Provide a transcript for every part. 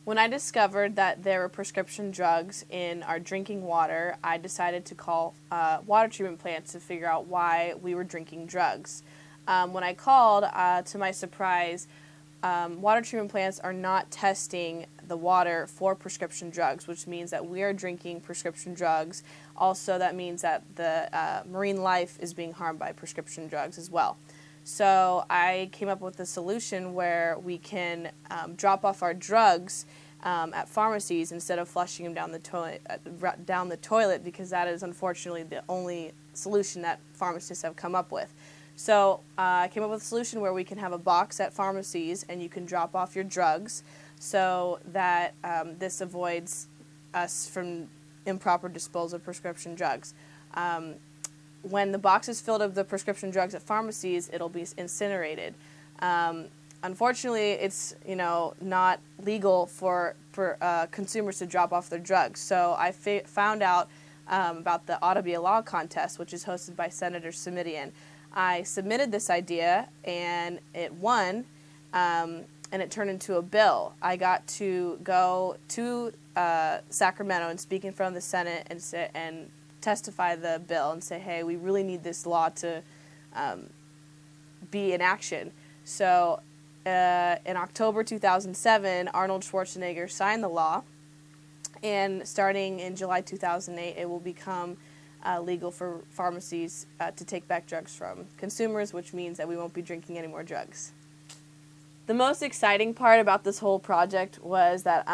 When I discovered that there were prescription drugs in our drinking water, I decided to call water treatment plants to figure out why we were drinking drugs. When I called, to my surprise, water treatment plants are not testing the water for prescription drugs, which means that we are drinking prescription drugs. Also, that means that the marine life is being harmed by prescription drugs as well. So I came up with a solution where we can drop off our drugs at pharmacies instead of flushing them down the toilet, because that is unfortunately the only solution that pharmacists have come up with. So I came up with a solution where we can have a box at pharmacies and you can drop off your drugs so that this avoids us from improper disposal of prescription drugs. When the box is filled of the prescription drugs at pharmacies, it'll be incinerated. Unfortunately, it's not legal for consumers to drop off their drugs. So I found out about the Ought to Be a Law contest, which is hosted by Senator Simidian. I submitted this idea, and it won, and it turned into a bill. I got to go to Sacramento and speak in front of the Senate and testify the bill and say, hey, we really need this law to be in action. So in October 2007, Arnold Schwarzenegger signed the law, and starting in July 2008, it will become legal for pharmacies to take back drugs from consumers, which means that we won't be drinking any more drugs. The most exciting part about this whole project was that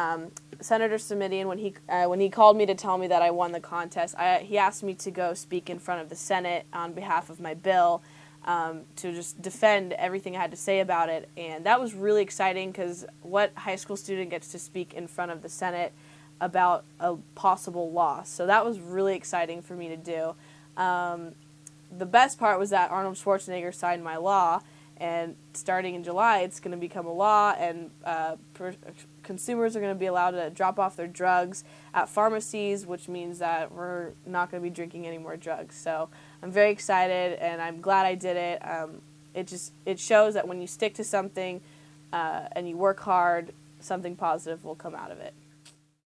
Senator Simidian, when he called me to tell me that I won the contest, he asked me to go speak in front of the Senate on behalf of my bill to just defend everything I had to say about it. And that was really exciting, because what high school student gets to speak in front of the Senate about a possible law? So that was really exciting for me to do. The best part was that Arnold Schwarzenegger signed my law, and starting in July, it's going to become a law, and consumers are going to be allowed to drop off their drugs at pharmacies, which means that we're not going to be drinking any more drugs. So I'm very excited, and I'm glad I did it. It shows that when you stick to something and you work hard, something positive will come out of it.